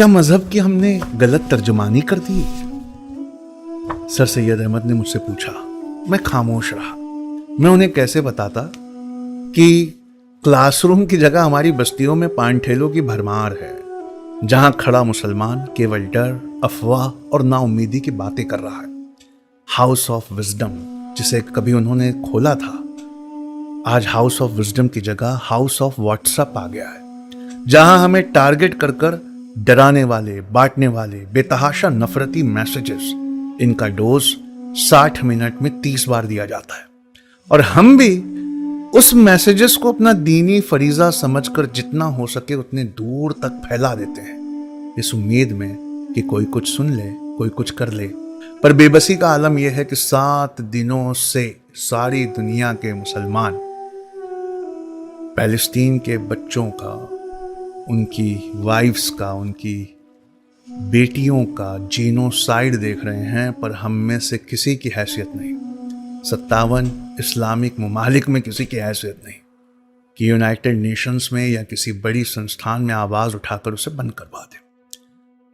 क्या मजहब की हमने गलत तर्जुमानी कर दी? सर सैयद अहमद ने मुझसे पूछा। मैं खामोश रहा। मैं उन्हें कैसे बताता कि क्लासरूम की जगह हमारी बस्तियों में पान ठेलों की भरमार है, जहां खड़ा मुसलमान केवल डर, अफवाह और नाउम्मीदी की बातें कर रहा है। हाउस ऑफ विजडम जिसे कभी उन्होंने खोला था, आज हाउस ऑफ विजडम की जगह हाउस ऑफ व्हाट्सएप आ गया है, जहां हमें टारगेट कर कर डराने वाले, बांटने वाले बेतहाशा नफरती मैसेजेस, इनका डोज 60 मिनट में 30 बार दिया जाता है। और हम भी उस मैसेजेस को अपना दीनी फरीजा समझकर जितना हो सके उतने दूर तक फैला देते हैं, इस उम्मीद में कि कोई कुछ सुन ले, कोई कुछ कर ले। पर बेबसी का आलम यह है कि 7 दिनों से सारी दुनिया के मुसलमान पैलेस्टीन के बच्चों का, उनकी वाइफ्स का, उनकी बेटियों का जीनोसाइड देख रहे हैं, पर हम में से किसी की हैसियत नहीं, 57 इस्लामिक ममालिक में किसी की हैसियत नहीं कि यूनाइटेड नेशंस में या किसी बड़ी संस्थान में आवाज उठाकर उसे बंद करवा दे।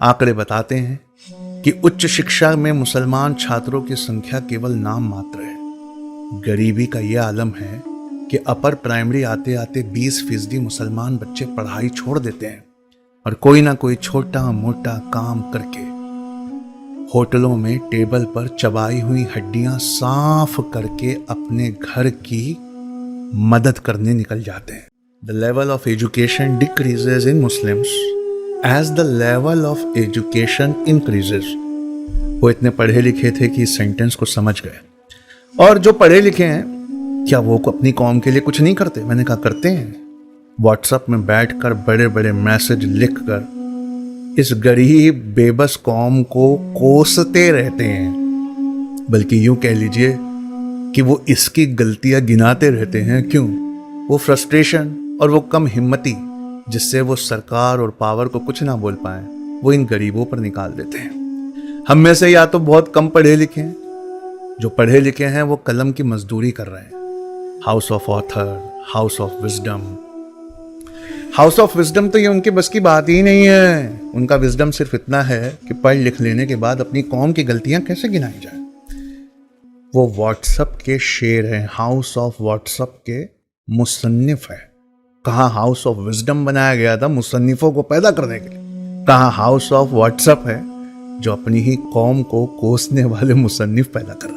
आंकड़े बताते हैं कि उच्च शिक्षा में मुसलमान छात्रों की संख्या केवल नाम मात्र है। गरीबी का यह आलम है कि अपर प्राइमरी आते आते 20% मुसलमान बच्चे पढ़ाई छोड़ देते हैं और कोई ना कोई छोटा मोटा काम करके होटलों में टेबल पर चबाई हुई हड्डियां साफ करके अपने घर की मदद करने निकल जाते हैं। The level of education decreases in Muslims as the level of education increases. वो इतने पढ़े लिखे थे कि इस सेंटेंस को समझ गए। और जो पढ़े लिखे हैं, क्या वो अपनी कौम के लिए कुछ नहीं करते? मैंने कहा करते हैं। व्हाट्सएप में बैठकर बड़े बड़े मैसेज लिखकर इस गरीब बेबस कौम को कोसते रहते हैं, बल्कि यूं कह लीजिए कि वो इसकी गलतियां गिनाते रहते हैं। क्यों? वो फ्रस्ट्रेशन और वो कम हिम्मती जिससे वो सरकार और पावर को कुछ ना बोल पाए, वो इन गरीबों पर निकाल देते हैं। हम में से या तो बहुत कम पढ़े लिखे हैं, जो पढ़े लिखे हैं वो कलम की मजदूरी कर रहे हैं। House of author, house of wisdom. House of wisdom तो ये उनकी बस की बात ही नहीं है। उनका विजडम सिर्फ इतना है कि पढ़ लिख लेने के बाद अपनी कौम की गलतियां कैसे गिनाई जाए। वो व्हाट्सएप के शेर हैं, हाउस ऑफ व्हाट्सएप के मुसन्निफ है। कहाँ हाउस ऑफ विजडम बनाया गया था मुसन्निफों को पैदा करने के लिए, कहाँ हाउस ऑफ व्हाट्सएप है जो अपनी ही कौम को कोसने वाले मुसन्निफ पैदा कर रहे हैं।